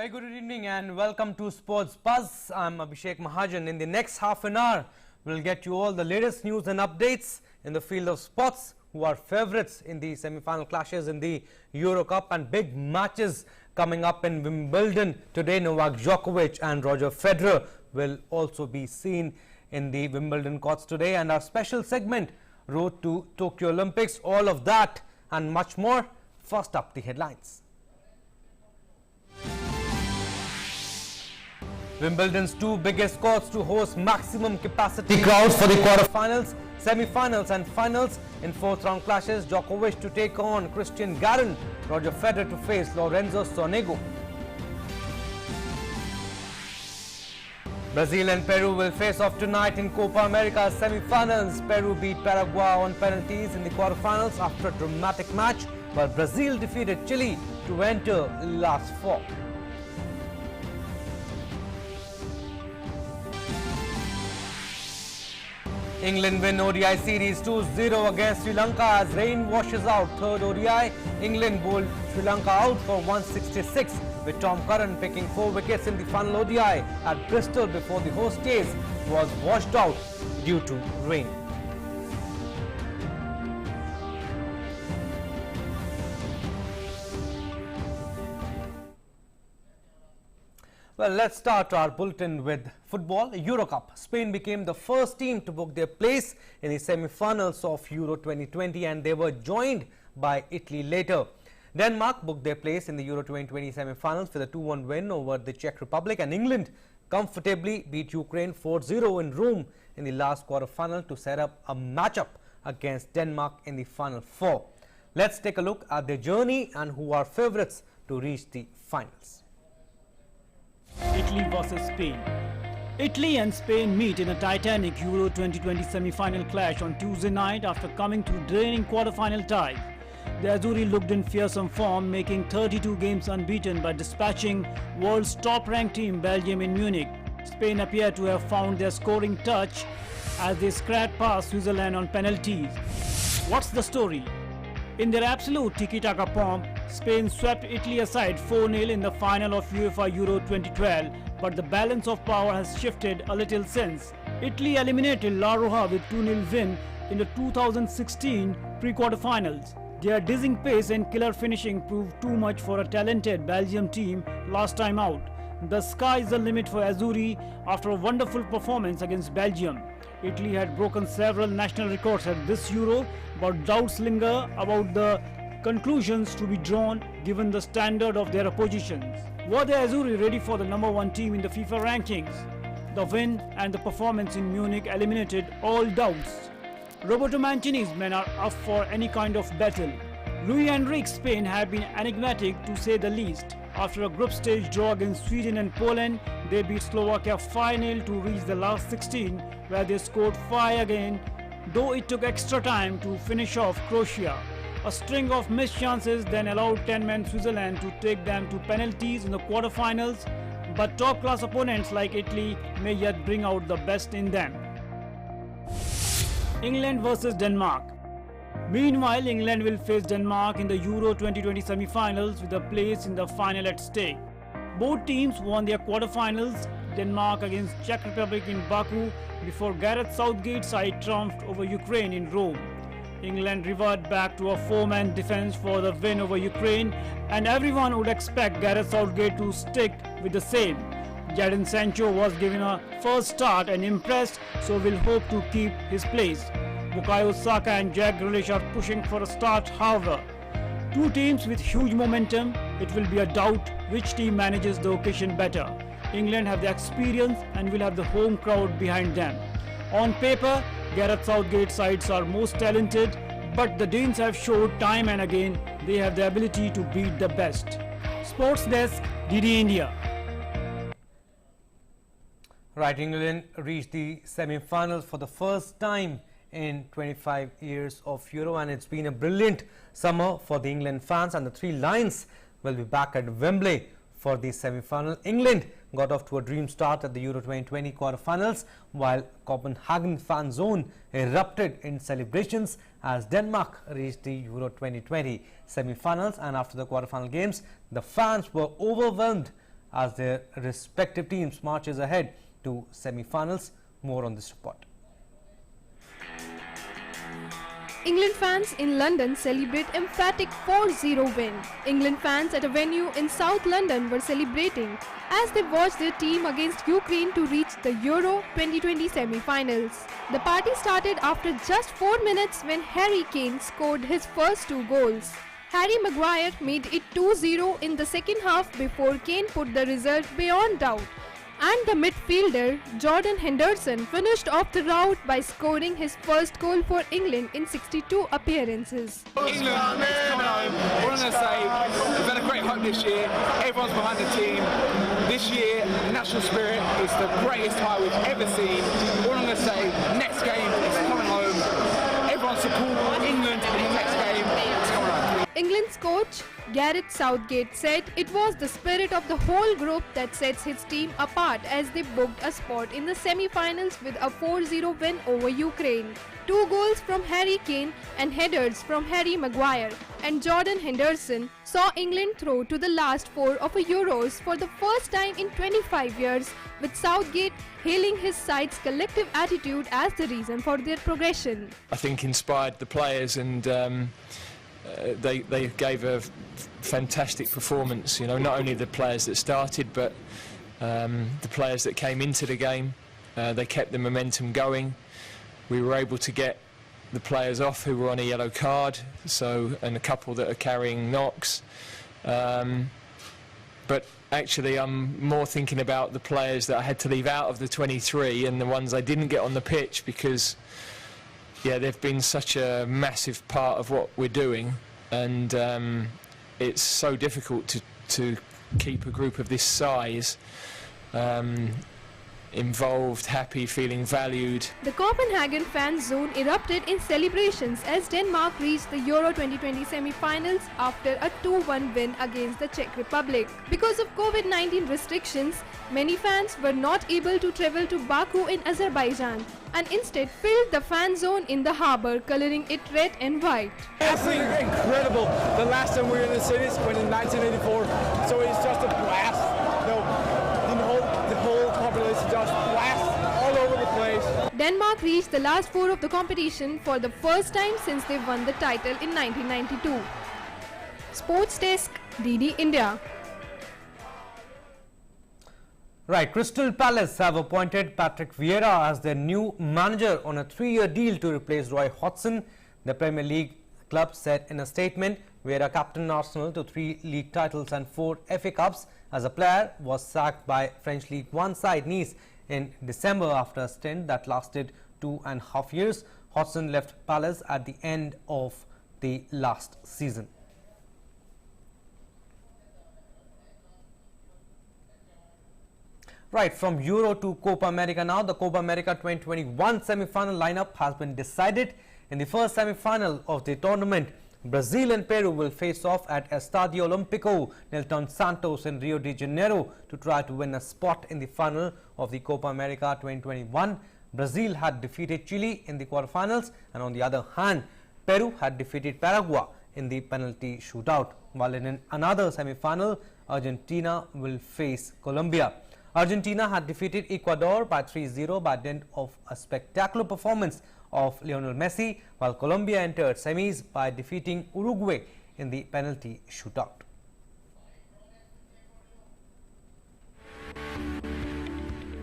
Very good evening and welcome to Sports Buzz. I'm Abhishek Mahajan. In the next half an hour, we'll get you all the latest news and updates in the field of sports, who are favourites in the semi-final clashes in the Euro Cup, and big matches coming up in Wimbledon today. Novak Djokovic and Roger Federer will also be seen in the Wimbledon courts today, and our special segment, Road to Tokyo Olympics. All of that and much more. First up, the headlines. Wimbledon's two biggest courts to host maximum capacity crowds for the quarterfinals, semi-finals and finals. In fourth round clashes, Djokovic to take on Christian Garin, Roger Federer to face Lorenzo Sonego. Brazil and Peru will face off tonight in Copa America semi-finals. Peru beat Paraguay on penalties in the quarterfinals after a dramatic match, while Brazil defeated Chile to enter last four. England win ODI series 2-0 against Sri Lanka as rain washes out third ODI. England bowled Sri Lanka out for 166, with Tom Curran picking 4 wickets in the final ODI at Bristol before the host case was washed out due to rain. Well, let's start our bulletin with football. Euro Cup. Spain became the first team to book their place in the semi-finals of Euro 2020, and they were joined by Italy later. Denmark booked their place in the Euro 2020 semi-finals with a 2-1 win over the Czech Republic, and England comfortably beat Ukraine 4-0 in Rome in the last quarter-final to set up a matchup against Denmark in the final four. Let's take a look at their journey and who are favourites to reach the finals. Italy versus Spain. Italy and Spain meet in a titanic Euro 2020 semi-final clash on Tuesday night after coming through draining quarter-final ties. The Azzurri looked in fearsome form, making 32 games unbeaten by dispatching world's top-ranked team Belgium in Munich. Spain appear to have found their scoring touch as they scratched past Switzerland on penalties. What's the story? In their absolute tiki-taka pomp, Spain swept Italy aside 4-0 in the final of UEFA Euro 2012, but the balance of power has shifted a little since. Italy eliminated La Roja with 2-0 win in the 2016 pre-quarterfinals. Their dizzying pace and killer finishing proved too much for a talented Belgium team last time out. The sky is the limit for Azzurri after a wonderful performance against Belgium. Italy had broken several national records at this Euro, but doubts linger about the conclusions to be drawn given the standard of their oppositions. Were the Azzurri ready for the number one team in the FIFA rankings? The win and the performance in Munich eliminated all doubts. Roberto Mancini's men are up for any kind of battle. Luis Enrique's Spain have been enigmatic to say the least. After a group stage draw against Sweden and Poland, they beat Slovakia 5-0 to reach the last 16, where they scored 5 again, though it took extra time to finish off Croatia. A string of missed chances then allowed 10-man Switzerland to take them to penalties in the quarterfinals, but top-class opponents like Italy may yet bring out the best in them. England versus Denmark. Meanwhile, England will face Denmark in the Euro 2020 semi-finals with a place in the final at stake. Both teams won their quarterfinals, Denmark against Czech Republic in Baku, before Gareth Southgate's side triumphed over Ukraine in Rome. England reverted back to a 4-man defense for the win over Ukraine, and everyone would expect Gareth Southgate to stick with the same. Jadon Sancho was given a first start and impressed, so will hope to keep his place. Bukayo Saka and Jack Grealish are pushing for a start, however. Two teams with huge momentum, it will be a doubt which team manages the occasion better. England have the experience and will have the home crowd behind them. On paper, Gareth Southgate's sides are most talented, but the Danes have showed time and again they have the ability to beat the best. Sports Desk, DD India. Right, England reached the semi-finals for the first time in 25 years of Euro, and it's been a brilliant summer for the England fans, and the Three Lions will be back at Wembley for the semi-final. England got off to a dream start at the Euro 2020 quarterfinals, while Copenhagen fan zone erupted in celebrations as Denmark reached the Euro 2020 semi-finals, and after the quarterfinal games, the fans were overwhelmed as their respective teams marches ahead to semi-finals. More on this report. England fans in London celebrate emphatic 4-0 win. England fans at a venue in South London were celebrating as they watched their team against Ukraine to reach the Euro 2020 semi-finals. The party started after just 4 minutes when Harry Kane scored his first 2 goals. Harry Maguire made it 2-0 in the second half before Kane put the result beyond doubt. And the midfielder Jordan Henderson finished off the rout by scoring his first goal for England in 62 appearances. England is coming home. All I'm going to say, we've had a great hope this year. Everyone's behind the team. This year, national spirit is the greatest high we've ever seen. All I'm going to say, next game is coming home. Everyone support England in the next game. It's coming home. England's coach Gareth Southgate said it was the spirit of the whole group that sets his team apart as they booked a spot in the semi-finals with a 4-0 win over Ukraine. 2 goals from Harry Kane and headers from Harry Maguire and Jordan Henderson saw England through to the last 4 of a Euros for the first time in 25 years, with Southgate hailing his side's collective attitude as the reason for their progression. I think inspired the players, and they gave a fantastic performance. You know, not only the players that started, but the players that came into the game. They kept the momentum going. We were able to get the players off who were on a yellow card, and a couple that are carrying knocks. But actually, I'm more thinking about the players that I had to leave out of the 23 and the ones I didn't get on the pitch, because yeah, they've been such a massive part of what we're doing, and it's so difficult to keep a group of this size involved, happy, feeling valued. The Copenhagen fan zone erupted in celebrations as Denmark reached the Euro 2020 semi-finals after a 2-1 win against the Czech Republic. Because of COVID-19 restrictions, many fans were not able to travel to Baku in Azerbaijan and instead filled the fan zone in the harbour, colouring it red and white. Absolutely incredible. The last time we were in the cities was in 1984, so it's just a blast. The whole population just blast all over the place. Denmark reached the last 4 of the competition for the first time since they won the title in 1992. Sports Desk, DD India. Right, Crystal Palace have appointed Patrick Vieira as their new manager on a 3-year deal to replace Roy Hodgson. The Premier League club said in a statement, Vieira captained Arsenal to 3 league titles and 4 FA Cups. As a player, was sacked by French League One side Nice in December after a stint that lasted 2.5 years. Hodgson left Palace at the end of the last season. Right, from Euro to Copa America now. The Copa America 2021 semi-final lineup has been decided. In the first semi-final of the tournament, Brazil and Peru will face off at Estadio Olímpico Nilton Santos in Rio de Janeiro to try to win a spot in the final of the Copa America 2021. Brazil had defeated Chile in the quarterfinals, and on the other hand, Peru had defeated Paraguay in the penalty shootout. While in another semi-final, Argentina will face Colombia. Argentina had defeated Ecuador by 3-0 by dint of a spectacular performance of Lionel Messi, while Colombia entered semis by defeating Uruguay in the penalty shootout.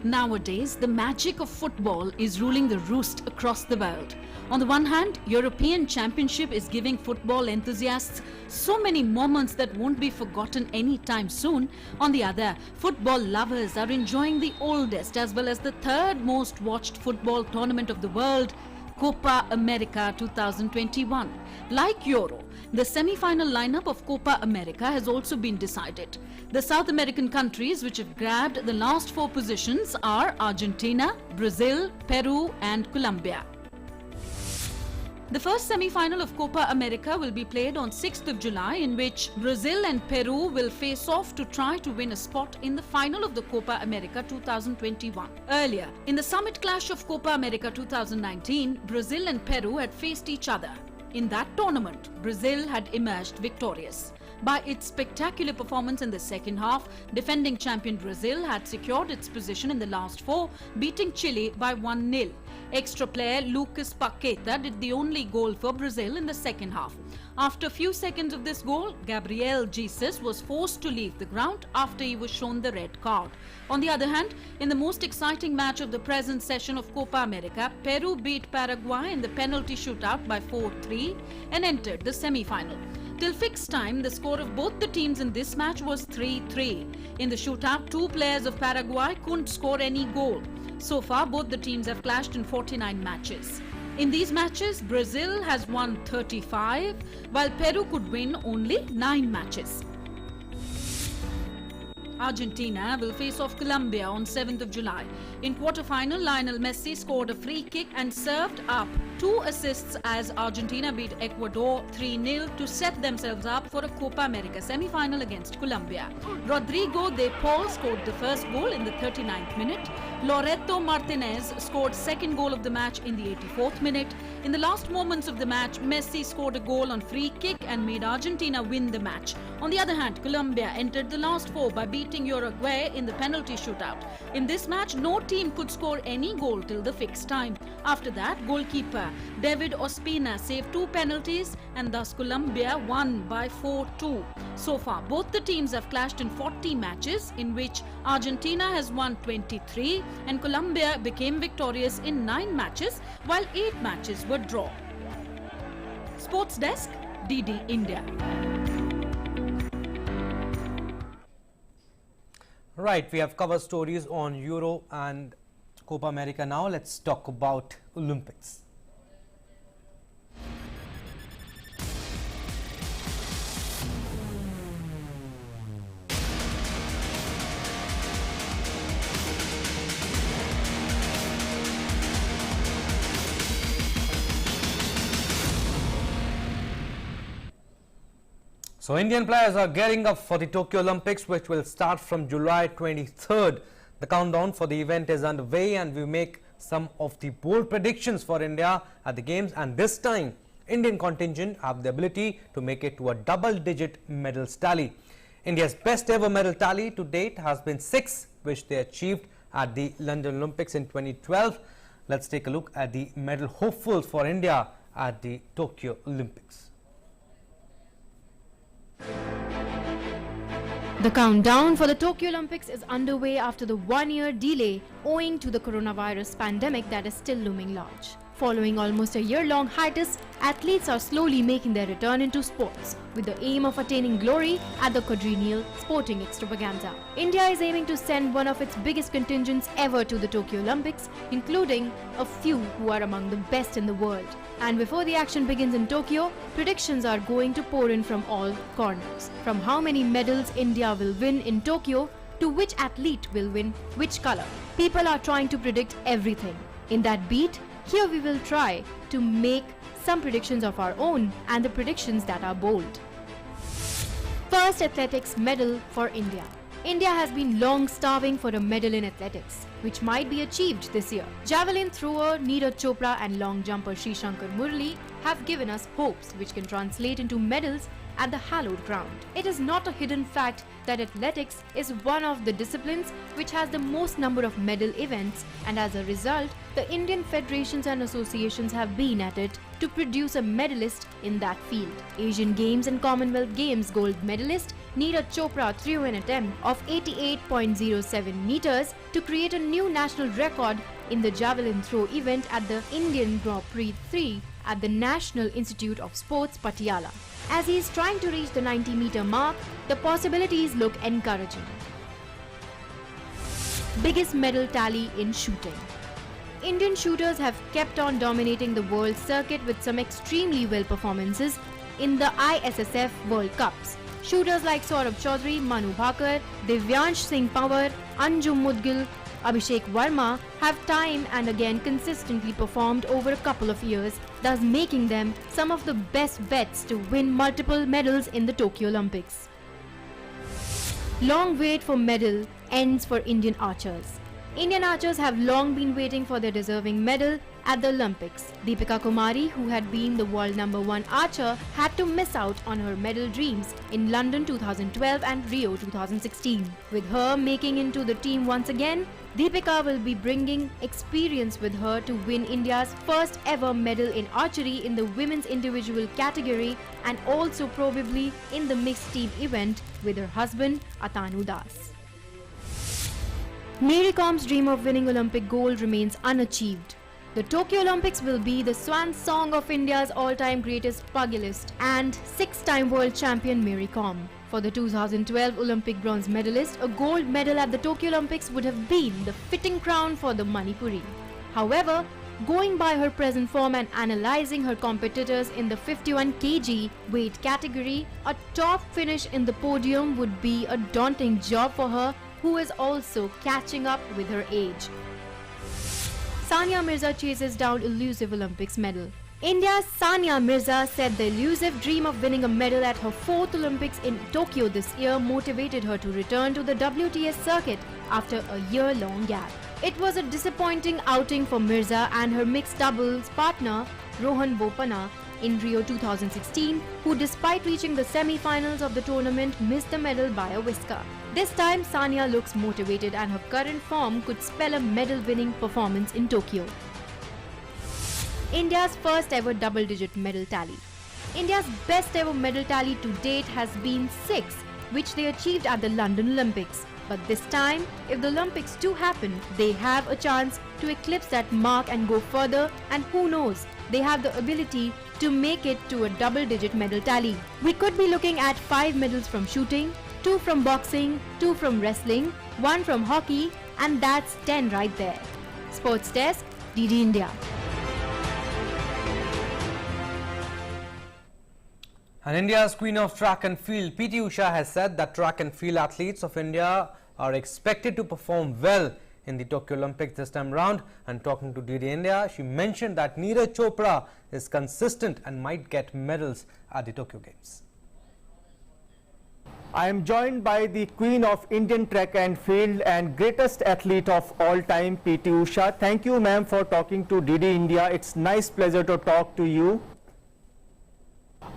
Nowadays, the magic of football is ruling the roost across the world. On the one hand, European Championship is giving football enthusiasts so many moments that won't be forgotten anytime soon. On the other, football lovers are enjoying the oldest as well as the 3rd most watched football tournament of the world, Copa America 2021. Like Euro, the semi-final lineup of Copa America has also been decided. The South American countries which have grabbed the last 4 positions are Argentina, Brazil, Peru and Colombia. The first semi-final of Copa America will be played on 6th of July, in which Brazil and Peru will face off to try to win a spot in the final of the Copa America 2021. Earlier, in the summit clash of Copa America 2019, Brazil and Peru had faced each other. In that tournament, Brazil had emerged victorious. by its spectacular performance in the second half. Defending champion Brazil had secured its position in the last four, beating Chile by 1-0. Extra player Lucas Paqueta did the only goal for Brazil in the second half. After a few seconds of this goal, Gabriel Jesus was forced to leave the ground after he was shown the red card. On the other hand, in the most exciting match of the present session of Copa America, Peru beat Paraguay in the penalty shootout by 4-3 and entered the semi-final. Till fixed time, the score of both the teams in this match was 3-3. In the shootout, two players of Paraguay couldn't score any goal. So far, both the teams have clashed in 49 matches. In these matches, Brazil has won 35, while Peru could win only 9 matches. Argentina will face off Colombia on 7th of July. In quarter-final, Lionel Messi scored a free kick and served up 2 assists as Argentina beat Ecuador 3-0 to set themselves up for a Copa America semi-final against Colombia. Rodrigo de Paul scored the first goal in the 39th minute. Loreto Martinez scored second goal of the match in the 84th minute. In the last moments of the match, Messi scored a goal on free kick and made Argentina win the match. On the other hand, Colombia entered the last 4 by beating Uruguay in the penalty shootout. In this match, no team could score any goal till the fixed time. After that, goalkeeper David Ospina saved 2 penalties and thus Colombia won by 4-2. So far, both the teams have clashed in 40 matches, in which Argentina has won 23 and Colombia became victorious in 9 matches, while 8 matches were draw. Sports Desk, DD India. Right, we have covered stories on Euro and Copa America. Now let's talk about Olympics. So Indian players are gearing up for the Tokyo Olympics, which will start from July 23rd. The countdown for the event is underway and we make some of the bold predictions for India at the games, and this time Indian contingent have the ability to make it to a double-digit medals tally. India's best ever medal tally to date has been 6, which they achieved at the London Olympics in 2012. Let's take a look at the medal hopefuls for India at the Tokyo Olympics. The countdown for the Tokyo Olympics is underway after the 1-year delay owing to the coronavirus pandemic that is still looming large. Following almost a year-long hiatus, athletes are slowly making their return into sports with the aim of attaining glory at the quadrennial sporting extravaganza. India is aiming to send one of its biggest contingents ever to the Tokyo Olympics, including a few who are among the best in the world. And before the action begins in Tokyo, predictions are going to pour in from all corners. From how many medals India will win in Tokyo to which athlete will win which color. People are trying to predict everything. In that beat, here we will try to make some predictions of our own and the predictions that are bold. First athletics medal for India. India has been long starving for a medal in athletics, which might be achieved this year. Javelin thrower Neeraj Chopra and long jumper Sri Shankar Murali have given us hopes which can translate into medals at the hallowed ground. It is not a hidden fact that athletics is one of the disciplines which has the most number of medal events, and as a result, the Indian federations and associations have been at it to produce a medalist in that field. Asian Games and Commonwealth Games gold medalist Neeraj Chopra threw an attempt of 88.07 meters to create a new national record in the javelin throw event at the Indian Grand Prix 3 at the National Institute of Sports, Patiala. As he is trying to reach the 90-meter mark, the possibilities look encouraging. Biggest medal tally in shooting. Indian shooters have kept on dominating the world circuit with some extremely well performances in the ISSF World Cups. Shooters like Saurabh Chaudhary, Manu Bhakar, Divyansh Singh Pawar, Anjum Mudgil, Abhishek Verma have time and again consistently performed over a couple of years, thus making them some of the best bets to win multiple medals in the Tokyo Olympics. Long wait for medal ends for Indian archers. Indian archers have long been waiting for their deserving medal at the Olympics. Deepika Kumari, who had been the world #1 archer, had to miss out on her medal dreams in London 2012 and Rio 2016. With her making into the team once again, Deepika will be bringing experience with her to win India's first ever medal in archery in the women's individual category and also probably in the mixed team event with her husband Atanu Das. Mary Com's dream of winning Olympic gold remains unachieved. The Tokyo Olympics will be the swan song of India's all-time greatest pugilist and six-time world champion Mary Com. For the 2012 Olympic bronze medalist, a gold medal at the Tokyo Olympics would have been the fitting crown for the Manipuri. However, going by her present form and analyzing her competitors in the 51 kg weight category, a top finish in the podium would be a daunting job for her, who is also catching up with her age. Sania Mirza chases down elusive Olympics medal. India's Sania Mirza said the elusive dream of winning a medal at her 4th Olympics in Tokyo this year motivated her to return to the WTA circuit after a year-long gap. It was a disappointing outing for Mirza and her mixed doubles partner Rohan Bopanna in Rio 2016, who despite reaching the semi-finals of the tournament missed the medal by a whisker. This time, Sania looks motivated and her current form could spell a medal-winning performance in Tokyo. India's first ever double-digit medal tally. India's best ever medal tally to date has been 6, which they achieved at the London Olympics. But this time, if the Olympics do happen, they have a chance to eclipse that mark and go further, and who knows, they have the ability to make it to a double-digit medal tally. We could be looking at 5 medals from shooting, 2 from boxing, 2 from wrestling, 1 from hockey, and that's 10 right there. Sports Desk, DD India. And India's Queen of Track and Field, PT Usha, has said that track and field athletes of India are expected to perform well in the Tokyo Olympics this time round. And talking to DD India, she mentioned that Neeraj Chopra is consistent and might get medals at the Tokyo Games. I am joined by the Queen of Indian Track and Field and greatest athlete of all time, PT Usha. Thank you, ma'am, for talking to DD India. It's nice pleasure to talk to you.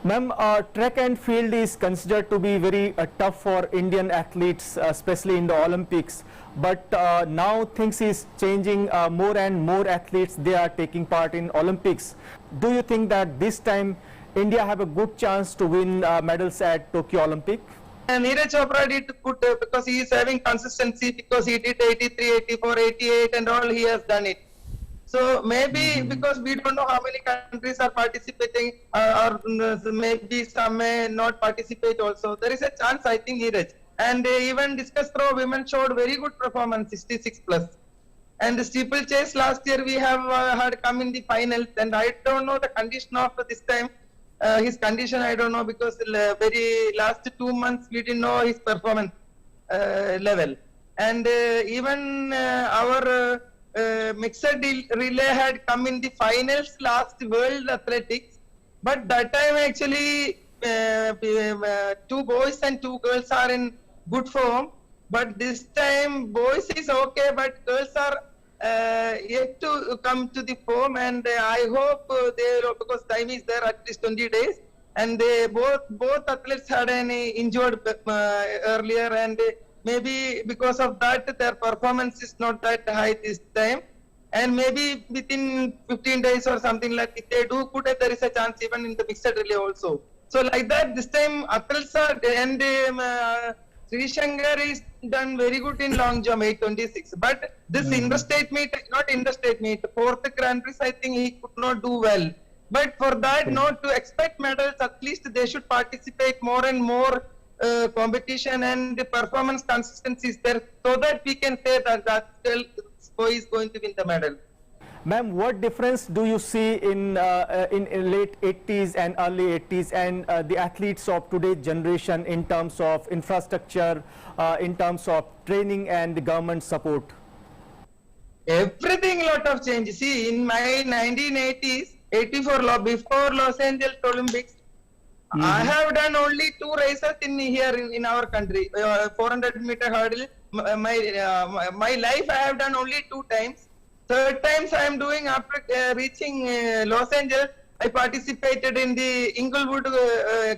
Ma'am, track and field is considered to be very tough for Indian athletes, especially in the Olympics. But now things is changing. More and more athletes, they are taking part in Olympics. Do you think that this time India have a good chance to win medals at Tokyo Olympic? Neeraj Chopra did good because he is having consistency, because he did 83, 84, 88 and all, he has done it. So maybe because we don't know how many countries are participating, or maybe some may not participate also. There is a chance, I think, Neeraj. And even discus throw women showed very good performance, 66 plus. And the steeplechase last year we have had come in the finals, and I don't know the condition of this time. His condition I don't know, because very last 2 months we didn't know his performance level. And even our mixed relay had come in the finals last World Athletics, but that time actually 2 boys and 2 girls are in good form. But this time boys is okay, but girls are yet to come to the form, and I hope they, because time is there at least 20 days, and they both athletes had an injured earlier, and maybe because of that their performance is not that high this time, and maybe within 15 days or something, like if they do good, there is a chance even in the mixed relay also. So like that, this time athletes are, and Sri Shankar is done very good in long jump 826, but this interstate meet, not interstate meet, 4th Grand Prix, I think he could not do well. But for that, not to expect medals, at least they should participate more and more competition, and the performance consistency is there, so that we can say that that boy is going to win the medal. Ma'am, what difference do you see in late 80s and early 80s and the athletes of today's generation in terms of infrastructure, in terms of training and the government support? Everything, lot of change. See, in my 1980s, 84 before Los Angeles Olympics, I have done only 2 races in here in our country, 400 meter hurdle my life I have done only 2 times. Third times I am doing after reaching Los Angeles. I participated in the Inglewood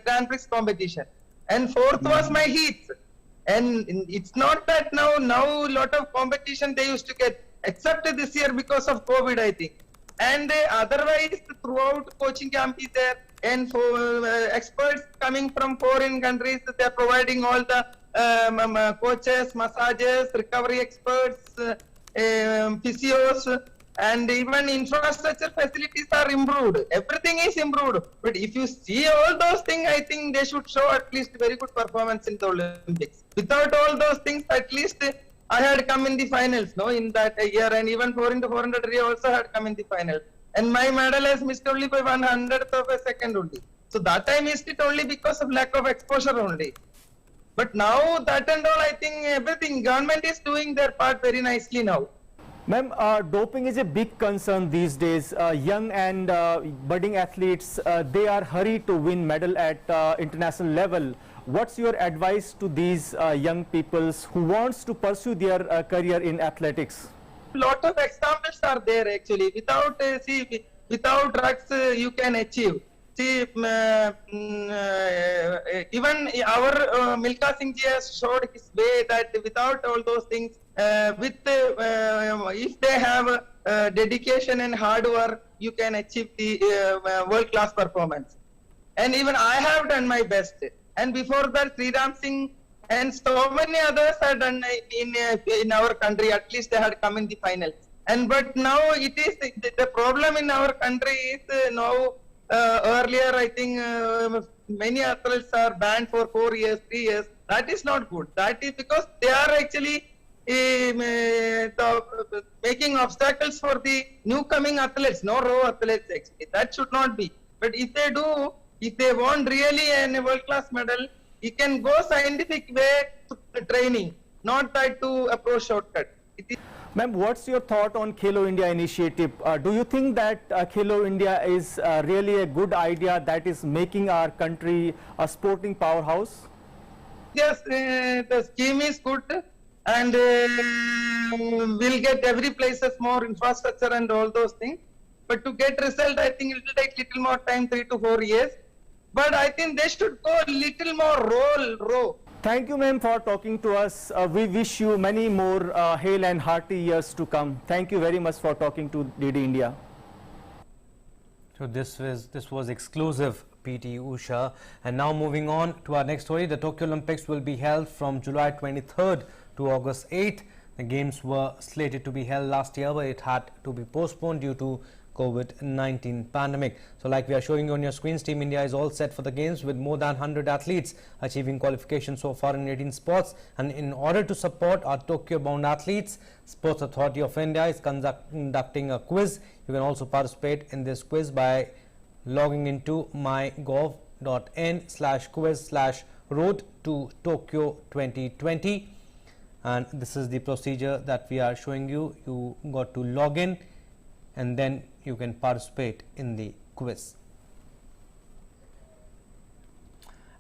Grand Prix competition, and fourth was my heats. And it's not that now lot of competition they used to get, except this year because of COVID, I think. And otherwise, throughout coaching camp is there, and for experts coming from foreign countries, they are providing all the coaches, massages, recovery experts, physios, and even infrastructure facilities are improved. Everything is improved. But if you see all those things, I think they should show at least very good performance in the Olympics. Without all those things, at least I had come in the finals, in that year, and even 4x400 relay also had come in the finals. And my medal has missed only by 1/100th of a second only. So that I missed it only because of lack of exposure only. But now that and all, I think everything, government is doing their part very nicely now. Ma'am, doping is a big concern these days. Young and budding athletes, they are hurried to win medal at international level. What's your advice to these young peoples who wants to pursue their career in athletics? Lot of examples are there actually. Without drugs, you can achieve. See, even our Milkha Singh ji has showed his way that without all those things, if they have dedication and hard work, you can achieve the world-class performance. And even I have done my best. And before that, Sriram Singh and so many others had done in our country. At least they had come in the finals. But now it is the problem in our country is now. Earlier, I think many athletes are banned for 4 years, 3 years. That is not good. That is because they are actually making obstacles for the new coming athletes, no raw athletes actually. That should not be. But if they want really a world-class medal, you can go scientific way to training, not that to approach shortcut. Ma'am, what's your thought on Khelo India initiative? Do you think that Khelo India is really a good idea that is making our country a sporting powerhouse? Yes, the scheme is good, and we'll get every places more infrastructure and all those things. But to get result, I think it will take little more time, 3 to 4 years. But I think they should go little more raw. Thank you, ma'am, for talking to us. We wish you many more hale and hearty years to come. Thank you very much for talking to DD India. So this was exclusive PT Usha. And now moving on to our next story. The Tokyo Olympics will be held from July 23rd to August 8th. The games were slated to be held last year, but it had to be postponed due to COVID-19 pandemic. So like we are showing you on your screens, Team India is all set for the games with more than 100 athletes achieving qualification so far in 18 sports. And in order to support our Tokyo-bound athletes, Sports Authority of India is conducting a quiz. You can also participate in this quiz by logging into mygov.in/quiz/road to Tokyo 2020. And this is the procedure that we are showing you. You got to log in and then you can participate in the quiz.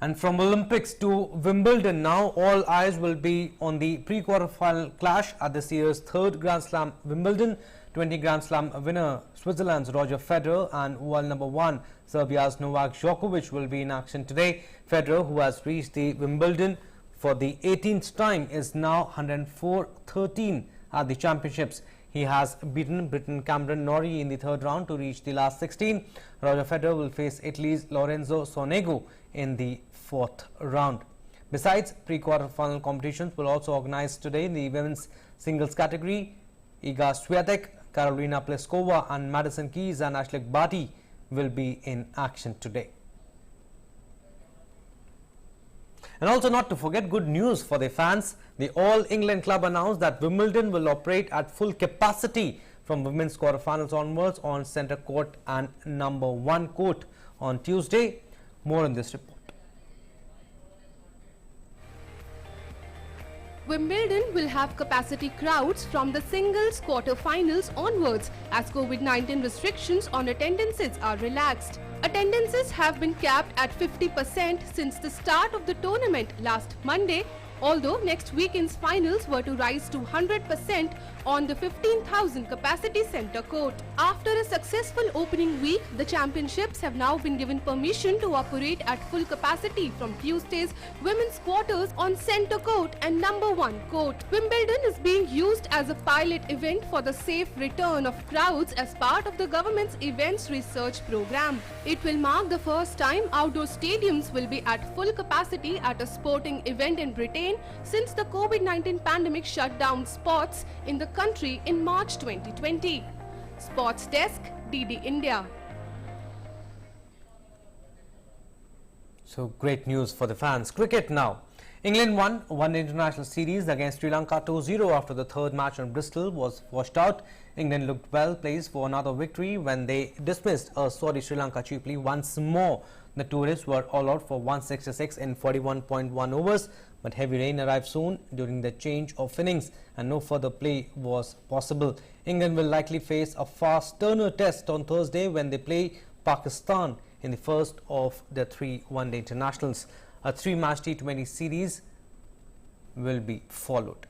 And from Olympics to Wimbledon, now all eyes will be on the pre-quarter final clash at this year's 3rd Grand Slam Wimbledon. 20 Grand Slam winner Switzerland's Roger Federer and world number 1 Serbia's Novak Djokovic will be in action today. Federer, who has reached the Wimbledon for the 18th time, is now 104-13 at the championships. He has beaten Britain Cameron Norrie in the 3rd round to reach the last 16. Roger Federer will face Italy's Lorenzo Sonego in the 4th round. Besides, pre-quarter final competitions will also organized today in the women's singles category. Iga Swiatek, Karolina Pliskova and Madison Keys and Ashleigh Barty will be in action today. And also not to forget, good news for the fans. The All England club announced that Wimbledon will operate at full capacity from women's quarterfinals onwards on centre court and number 1 court on Tuesday. More in this report. Wimbledon will have capacity crowds from the singles quarter-finals onwards as COVID-19 restrictions on attendances are relaxed. Attendances have been capped at 50% since the start of the tournament last Monday. although next weekend's finals were to rise to 100% on the 15,000 capacity centre court. After a successful opening week, the championships have now been given permission to operate at full capacity from Tuesday's women's quarters on centre court and number 1 court. Wimbledon is being used as a pilot event for the safe return of crowds as part of the government's events research program. It will mark the first time outdoor stadiums will be at full capacity at a sporting event in Britain since the COVID-19 pandemic shut down sports in the country in March 2020. Sports Desk, DD India. So great news for the fans. Cricket now. England won one international series against Sri Lanka 2-0 after the third match on Bristol was washed out. England looked well placed for another victory when they dismissed a sorry Sri Lanka cheaply once more. The tourists were all out for 166 in 41.1 overs, but heavy rain arrived soon during the change of innings and no further play was possible. England will likely face a far sterner test on Thursday when they play Pakistan in the first of their 3 one-day internationals. A 3-match T20 series will be followed.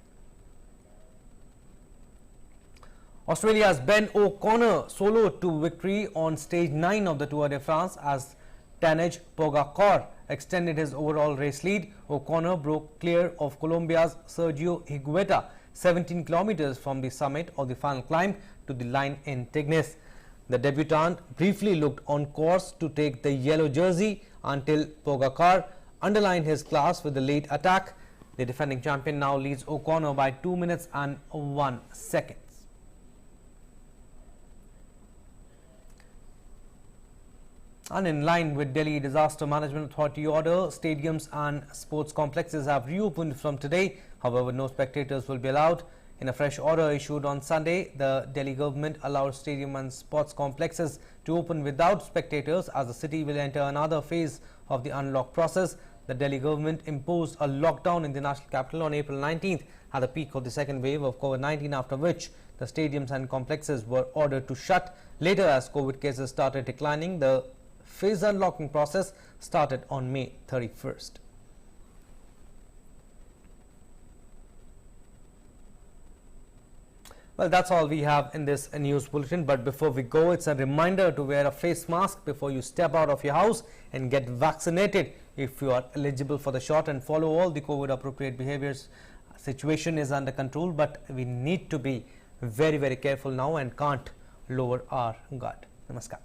Australia's Ben O'Connor soloed to victory on stage 9 of the Tour de France as Tadej Pogacar extended his overall race lead. O'Connor broke clear of Colombia's Sergio Higuita 17 kilometers from the summit of the final climb to the line in Tignes. The debutant briefly looked on course to take the yellow jersey until Pogacar underlined his class with the late attack. The defending champion now leads O'Connor by 2 minutes and 1 second. And in line with Delhi Disaster Management Authority order, stadiums and sports complexes have reopened from today. However, no spectators will be allowed. In a fresh order issued on Sunday, the Delhi government allowed stadium and sports complexes to open without spectators as the city will enter another phase of the unlock process. The Delhi government imposed a lockdown in the national capital on April 19th at the peak of the second wave of COVID-19, after which the stadiums and complexes were ordered to shut. Later, as COVID cases started declining, the phase unlocking process started on May 31st. Well, that's all we have in this news bulletin. But before we go, it's a reminder to wear a face mask before you step out of your house and get vaccinated if you are eligible for the shot, and follow all the COVID appropriate behaviors. Situation is under control, but we need to be very, very careful now and can't lower our guard. Namaskar.